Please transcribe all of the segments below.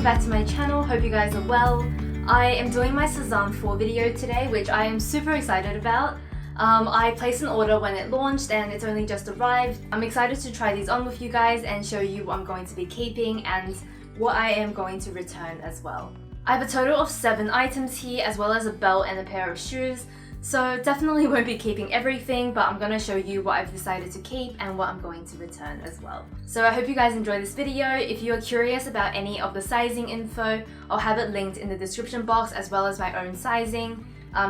welcome back to my channel. Hope you guys are well. I am doing my Sezane Fall video today, which I am super excited about. I placed an order when it launched and it's only just arrived. I'm excited to try these on with you guys and show you what I'm going to be keeping and what I am going to return as well. I have a total of 7 items here, as well as a belt and a pair of shoes. So definitely won't be keeping everything, but I'm going to show you what I've decided to keep and what I'm going to return as well. So I hope you guys enjoy this video. If you are curious about any of the sizing info, I'll have it linked in the description box, as well as my own sizing,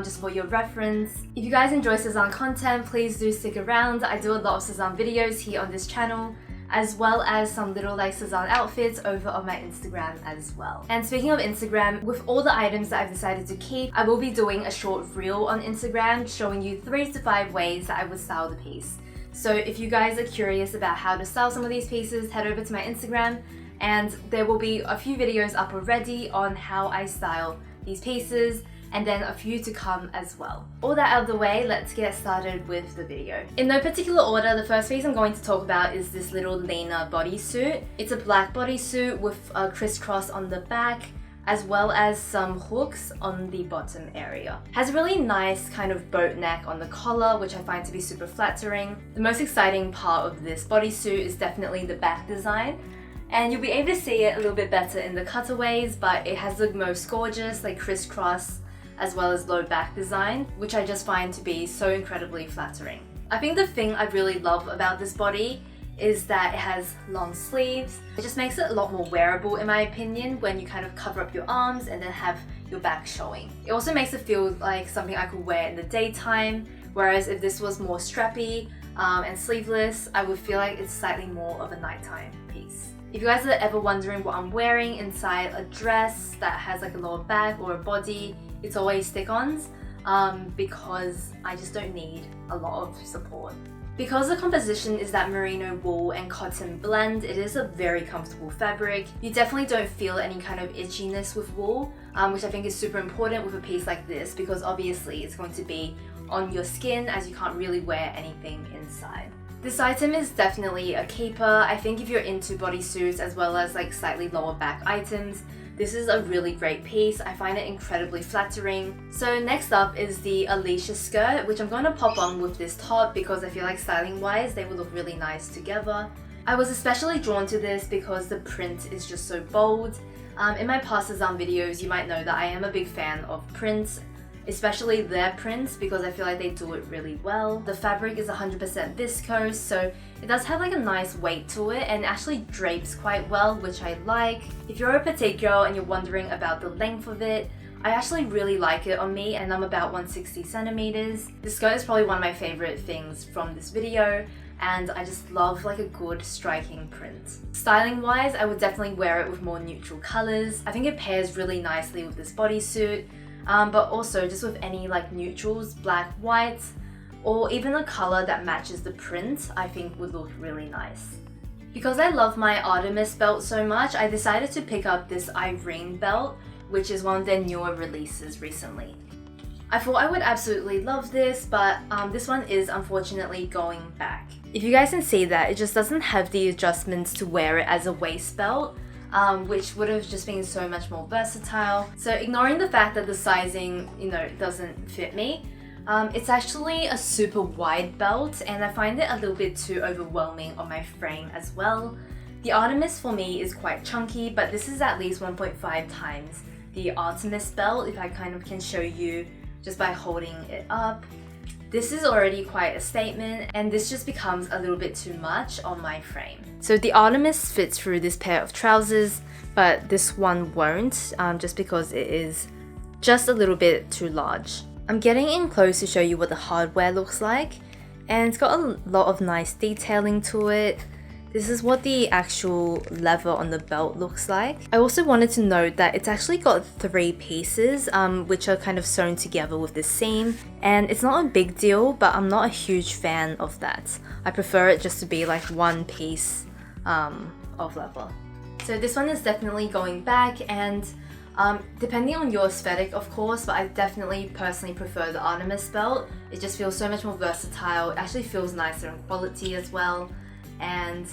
just for your reference. If you guys enjoy Sazan content, please do stick around. I do a lot of Sazan videos here on this channel, as well as some little Sazan outfits over on my Instagram as well. And speaking of Instagram, with all the items that I've decided to keep, I will be doing a short reel on Instagram showing you 3 to 5 ways that I would style the piece. So if you guys are curious about how to style some of these pieces, head over to my Instagram and there will be a few videos up already on how I style these pieces, and then a few to come as well. All that out of the way, let's get started with the video. In no particular order, the first piece I'm going to talk about is this little Lena bodysuit. It's a black bodysuit with a crisscross on the back, as well as some hooks on the bottom area. Has a really nice kind of boat neck on the collar, which I find to be super flattering. The most exciting part of this bodysuit is definitely the back design. And you'll be able to see it a little bit better in the cutaways, but it has the most gorgeous crisscross as well as low back design, which I just find to be so incredibly flattering. I think the thing I really love about this body is that it has long sleeves. It just makes it a lot more wearable in my opinion when you kind of cover up your arms and then have your back showing. It also makes it feel like something I could wear in the daytime, whereas if this was more strappy and sleeveless, I would feel like it's slightly more of a nighttime piece. If you guys are ever wondering what I'm wearing inside a dress that has a lower back or a body, it's always stick-ons because I just don't need a lot of support. Because the composition is that merino wool and cotton blend, it is a very comfortable fabric. You definitely don't feel any kind of itchiness with wool, which I think is super important with a piece like this, because obviously it's going to be on your skin as you can't really wear anything inside. This item is definitely a keeper. I think if you're into bodysuits as well as slightly lower back items, this is a really great piece. I find it incredibly flattering. So next up is the Alicia Skirt, which I'm going to pop on with this top because I feel like styling wise they would look really nice together. I was especially drawn to this because the print is just so bold. In my past Sazan videos you might know that I am a big fan of prints, especially their prints, because I feel like they do it really well. The fabric is 100% viscose, so it does have a nice weight to it and actually drapes quite well, which I like. If you're a petite girl and you're wondering about the length of it, I actually really like it on me, and I'm about 160 centimeters. The skirt is probably one of my favorite things from this video, and I just love a good striking print. Styling wise, I would definitely wear it with more neutral colors. I think it pairs really nicely with this bodysuit. But also just with any neutrals, black, white, or even a color that matches the print, I think would look really nice. Because I love my Artemis Belt so much, I decided to pick up this Irene Belt, which is one of their newer releases recently. I thought I would absolutely love this, but this one is unfortunately going back. If you guys can see that, it just doesn't have the adjustments to wear it as a waist belt, which would have just been so much more versatile. So ignoring the fact that the sizing, doesn't fit me, it's actually a super wide belt and I find it a little bit too overwhelming on my frame as well. The Artemis for me is quite chunky, but this is at least 1.5 times the Artemis belt, if I kind of can show you just by holding it up. This is already quite a statement, and this just becomes a little bit too much on my frame. So the Artemis fits through this pair of trousers, but this one won't, just because it is just a little bit too large. I'm getting in close to show you what the hardware looks like, and it's got a lot of nice detailing to it. This is what the actual leather on the belt looks like. I also wanted to note that it's actually got 3 pieces, which are kind of sewn together with this seam. And it's not a big deal, but I'm not a huge fan of that. I prefer it just to be one piece of leather. So this one is definitely going back, and depending on your aesthetic of course, but I definitely personally prefer the Artemis belt. It just feels so much more versatile. It actually feels nicer in quality as well, and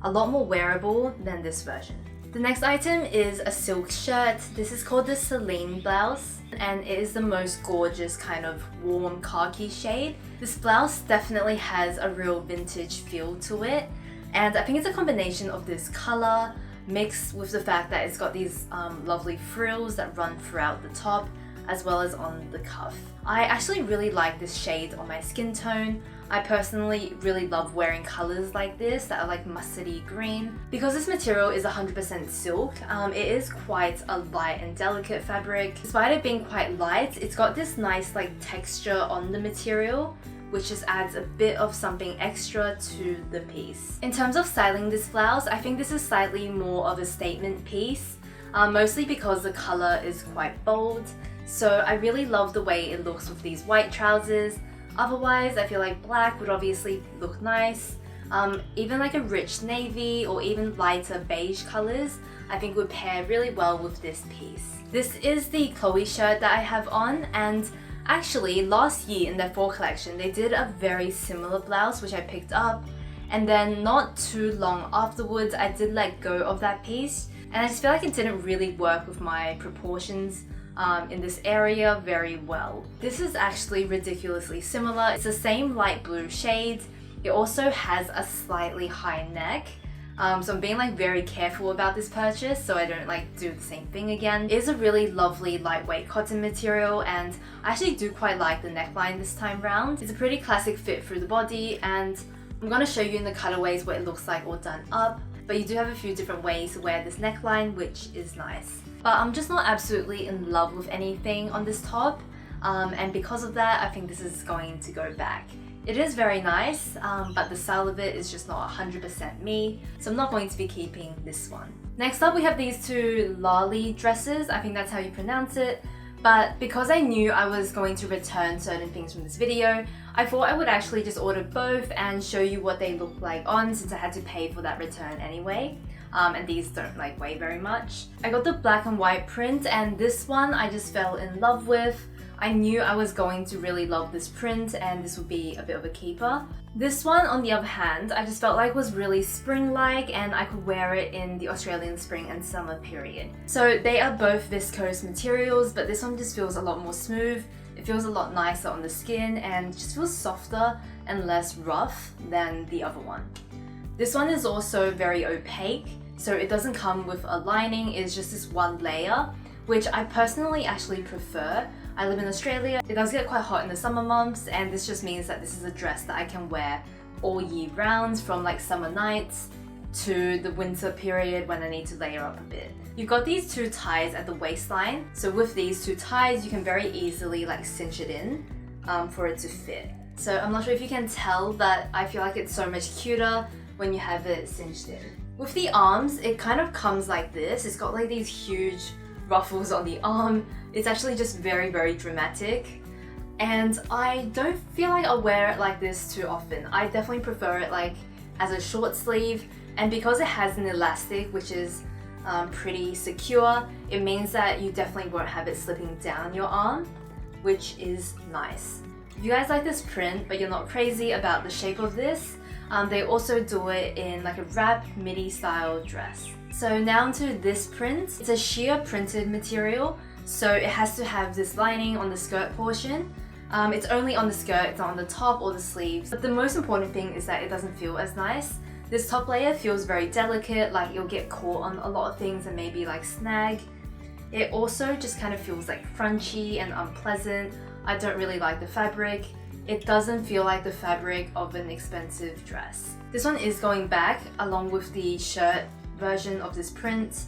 a lot more wearable than this version. The next item is a silk shirt. This is called the Celine Blouse, and it is the most gorgeous kind of warm khaki shade. This blouse definitely has a real vintage feel to it, and I think it's a combination of this color mixed with the fact that it's got these lovely frills that run throughout the top as well as on the cuff. I actually really like this shade on my skin tone. I personally really love wearing colors like this that are like mustardy green. Because this material is 100% silk, it is quite a light and delicate fabric. Despite it being quite light, it's got this nice like texture on the material, which just adds a bit of something extra to the piece. In terms of styling this blouse, I think this is slightly more of a statement piece, mostly because the color is quite bold. So I really love the way it looks with these white trousers. Otherwise, I feel like black would obviously look nice. Even like a rich navy or even lighter beige colors, I think would pair really well with this piece. This is the Chloe shirt that I have on, and actually last year in their fall collection, they did a very similar blouse which I picked up, and then not too long afterwards, I did let go of that piece, and I just feel like it didn't really work with my proportions in this area very well. This is actually ridiculously similar. It's the same light blue shade. It also has a slightly high neck. So I'm being like very careful about this purchase so I don't like do the same thing again. It is a really lovely lightweight cotton material, and I actually do quite like the neckline this time round. It's a pretty classic fit through the body, and I'm going to show you in the cutaways what it looks like all done up. But you do have a few different ways to wear this neckline, which is nice. But I'm just not absolutely in love with anything on this top, and because of that, I think this is going to go back. It is very nice, but the style of it is just not 100% me, so I'm not going to be keeping this one. Next up, we have these two Larly dresses. I think that's how you pronounce it. But because I knew I was going to return certain things from this video, I thought I would actually just order both and show you what they look like on, since I had to pay for that return anyway. And these don't like weigh very much. I got the black and white print, and this one I just fell in love with. I knew I was going to really love this print and this would be a bit of a keeper. This one, on the other hand, I just felt like was really spring-like, and I could wear it in the Australian spring and summer period. So they are both viscose materials, but this one just feels a lot more smooth. It feels a lot nicer on the skin and just feels softer and less rough than the other one. This one is also very opaque, so it doesn't come with a lining, it's just this one layer, which I personally actually prefer. I live in Australia, it does get quite hot in the summer months, and this just means that this is a dress that I can wear all year round, from like summer nights to the winter period when I need to layer up a bit. You've got these two ties at the waistline, so with these two ties you can very easily like cinch it in for it to fit. So I'm not sure if you can tell, but I feel like it's so much cuter when you have it cinched in. With the arms, it kind of comes like this. It's got like these huge ruffles on the arm. It's actually just very, very dramatic. And I don't feel like I'll wear it like this too often. I definitely prefer it like as a short sleeve. And because it has an elastic, which is pretty secure, it means that you definitely won't have it slipping down your arm, which is nice. If you guys like this print, but you're not crazy about the shape of this, they also do it in like a wrap midi style dress. So now onto this print. It's a sheer printed material, so it has to have this lining on the skirt portion. It's only on the skirt, it's not on the top or the sleeves. But the most important thing is that it doesn't feel as nice. This top layer feels very delicate, like you'll get caught on a lot of things and maybe like snag. It also just kind of feels like crunchy and unpleasant. I don't really like the fabric. It doesn't feel like the fabric of an expensive dress. This one is going back along with the shirt version of this print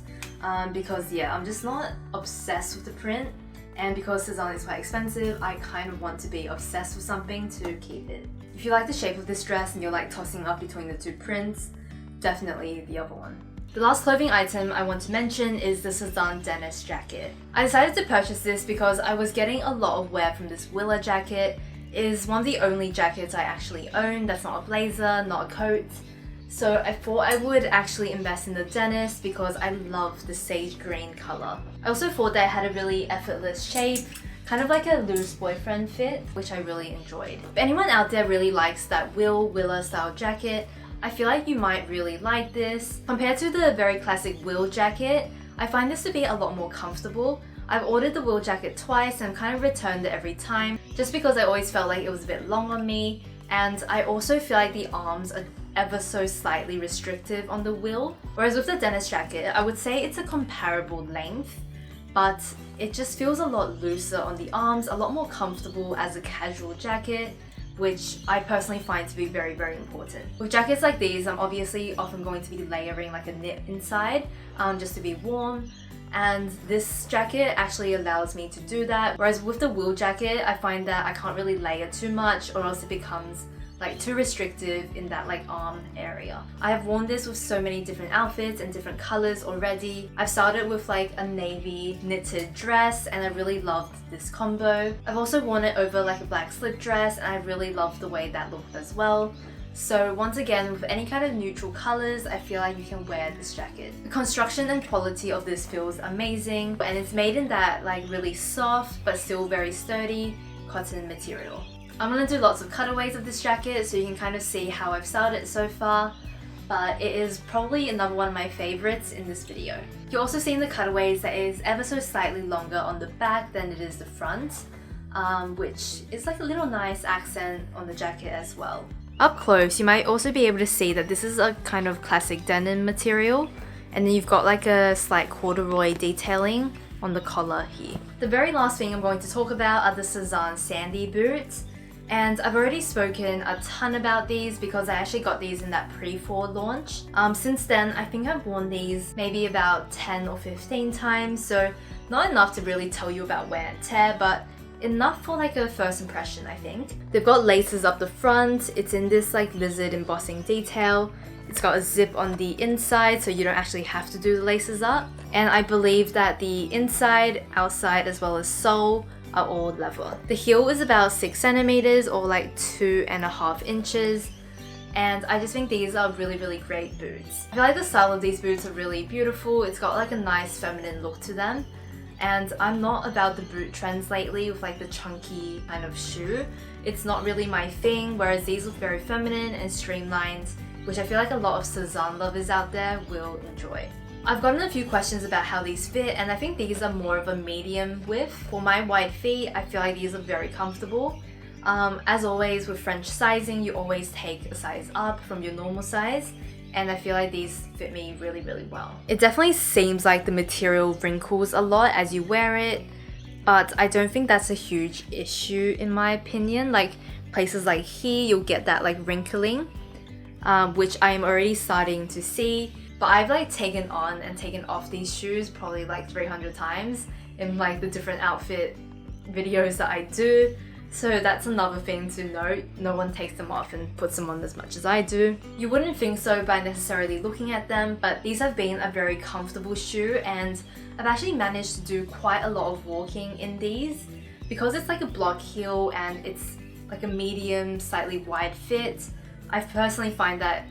because yeah, I'm just not obsessed with the print, and because Sazan is quite expensive, I kind of want to be obsessed with something to keep it. If you like the shape of this dress and you're like tossing up between the two prints, definitely the other one. The last clothing item I want to mention is the Sazan Dennis jacket. I decided to purchase this because I was getting a lot of wear from this Willa jacket. It is one of the only jackets I actually own that's not a blazer, not a coat. So I thought I would actually invest in the Dennis because I love the sage green color. I also thought that it had a really effortless shape, kind of like a loose boyfriend fit, which I really enjoyed. If anyone out there really likes that Willa style jacket, I feel like you might really like this. Compared to the very classic wool jacket, I find this to be a lot more comfortable. I've ordered the wool jacket twice and kind of returned it every time just because I always felt like it was a bit long on me, and I also feel like the arms are ever so slightly restrictive on the wool. Whereas with the Dennis jacket, I would say it's a comparable length, but it just feels a lot looser on the arms, a lot more comfortable as a casual jacket, which I personally find to be very, very important. With jackets like these, I'm obviously often going to be layering like a knit inside just to be warm. And this jacket actually allows me to do that. Whereas with the wool jacket, I find that I can't really layer too much or else it becomes like too restrictive in that like arm area. I have worn this with so many different outfits and different colors already. I've started with like a navy knitted dress and I really loved this combo. I've also worn it over like a black slip dress and I really loved the way that looked as well. So once again, with any kind of neutral colors, I feel like you can wear this jacket. The construction and quality of this feels amazing, and it's made in that like really soft but still very sturdy cotton material. I'm gonna do lots of cutaways of this jacket so you can kind of see how I've styled it so far, but it is probably another one of my favorites in this video. You're also seeing the cutaways that is ever so slightly longer on the back than it is the front, which is like a little nice accent on the jacket as well. Up close, you might also be able to see that this is a kind of classic denim material, and then you've got like a slight corduroy detailing on the collar here. The very last thing I'm going to talk about are the Sazane Sandy boots, and I've already spoken a ton about these because I actually got these in that pre-fall launch. Since then, I think I've worn these maybe about 10 or 15 times, so not enough to really tell you about wear and tear, but enough for like a first impression, I think. They've got laces up the front, it's in this like lizard embossing detail, it's got a zip on the inside so you don't actually have to do the laces up, and I believe that the inside, outside as well as sole are all leather. The heel is about 6 centimeters or like 2.5 inches, and I just think these are really, really great boots. I feel like the style of these boots are really beautiful, it's got like a nice feminine look to them. And I'm not about the boot trends lately with like the chunky kind of shoe. It's not really my thing, whereas these look very feminine and streamlined, which I feel like a lot of Sazan lovers out there will enjoy. I've gotten a few questions about how these fit, and I think these are more of a medium width. For my wide feet, I feel like these are very comfortable. As always with French sizing, you always take a size up from your normal size, and I feel like these fit me really, really well. It definitely seems like the material wrinkles a lot as you wear it, but I don't think that's a huge issue in my opinion. Like places like here, you'll get that like wrinkling, which I am already starting to see, but I've like taken on and taken off these shoes probably like 300 times in like the different outfit videos that I do. So that's another thing to note, no one takes them off and puts them on as much as I do. You wouldn't think so by necessarily looking at them, but these have been a very comfortable shoe, and I've actually managed to do quite a lot of walking in these. Because it's like a block heel and it's like a medium, slightly wide fit, I personally find that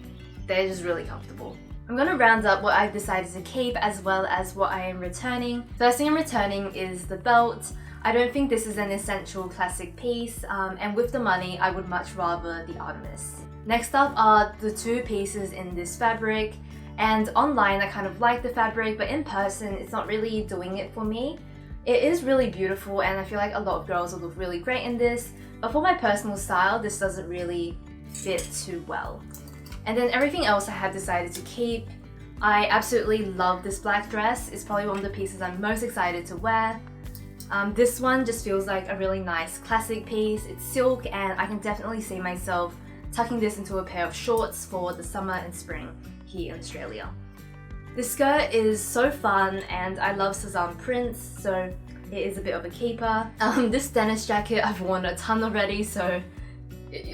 they're just really comfortable. I'm going to round up what I've decided to keep as well as what I am returning. First thing I'm returning is the belt. I don't think this is an essential classic piece, and with the money, I would much rather the Artemis. Next up are the 2 pieces in this fabric, and online I kind of like the fabric, but in person it's not really doing it for me. It is really beautiful and I feel like a lot of girls will look really great in this, but for my personal style, this doesn't really fit too well. And then everything else I have decided to keep. I absolutely love this black dress. It's probably one of the pieces I'm most excited to wear. This one just feels like a really nice classic piece. It's silk and I can definitely see myself tucking this into a pair of shorts for the summer and spring here in Australia. This skirt is so fun and I love Sazan prints, so it is a bit of a keeper. This Dennis jacket I've worn a ton already, so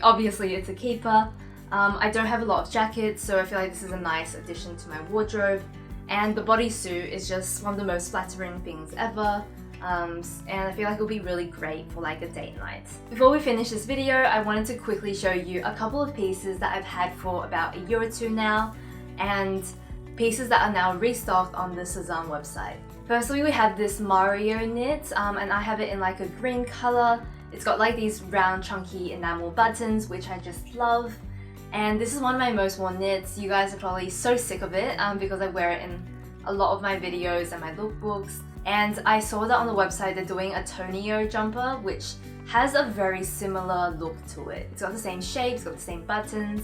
obviously it's a keeper. I don't have a lot of jackets, so I feel like this is a nice addition to my wardrobe. And the bodysuit is just one of the most flattering things ever. And I feel like it'll be really great for like a date night. Before we finish this video, I wanted to quickly show you a couple of pieces that I've had for about a year or two now, and pieces that are now restocked on the Sazan website. Firstly, we have this Mario knit, and I have it in like a green color. It's got like these round chunky enamel buttons, which I just love. And this is one of my most worn knits. You guys are probably so sick of it because I wear it in a lot of my videos and my lookbooks. And I saw that on the website they're doing a Tonio jumper, which has a very similar look to it. It's got the same shape, it's got the same buttons,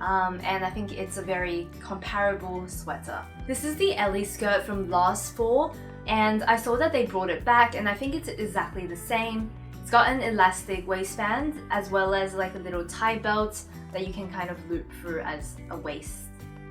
and I think it's a very comparable sweater. This is the Alicia Skirt from last fall, and I saw that they brought it back, and I think it's exactly the same. It's got an elastic waistband as well as like a little tie belt that you can kind of loop through as a waist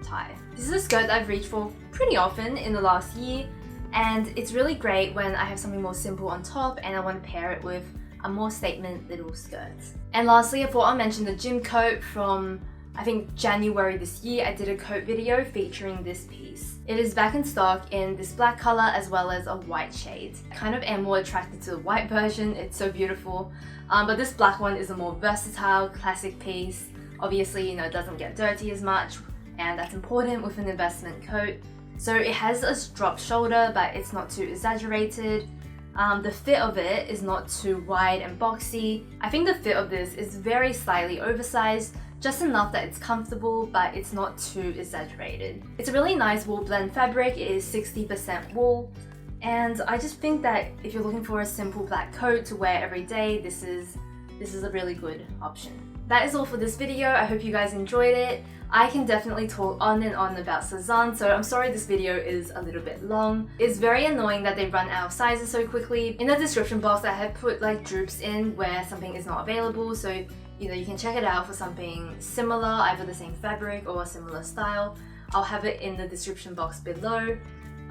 tie. This is a skirt that I've reached for pretty often in the last year, and it's really great when I have something more simple on top and I want to pair it with a more statement little skirt. And lastly, I thought I'd mention the gym coat from I think January this year. I did a coat video featuring this piece. It is back in stock in this black color as well as a white shade. I kind of am more attracted to the white version, it's so beautiful. But this black one is a more versatile, classic piece. Obviously, you know, it doesn't get dirty as much, and that's important with an investment coat. So it has a drop shoulder, but it's not too exaggerated. The fit of it is not too wide and boxy. I think the fit of this is very slightly oversized, just enough that it's comfortable, but it's not too exaggerated. It's a really nice wool blend fabric. It is 60% wool, and I just think that if you're looking for a simple black coat to wear every day, this is a really good option. That is all for this video. I hope you guys enjoyed it. I can definitely talk on and on about Sazan, so I'm sorry this video is a little bit long. It's very annoying that they run out of sizes so quickly. In the description box I have put like droops in where something is not available, so you know, you can check it out for something similar, either the same fabric or a similar style. I'll have it in the description box below.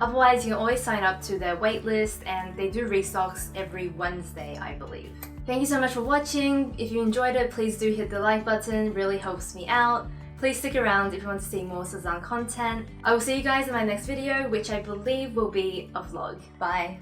Otherwise, you can always sign up to their waitlist, and they do restocks every Wednesday, I believe. Thank you so much for watching. If you enjoyed it, please do hit the like button, it really helps me out. Please stick around if you want to see more Sazan content. I will see you guys in my next video, which I believe will be a vlog. Bye!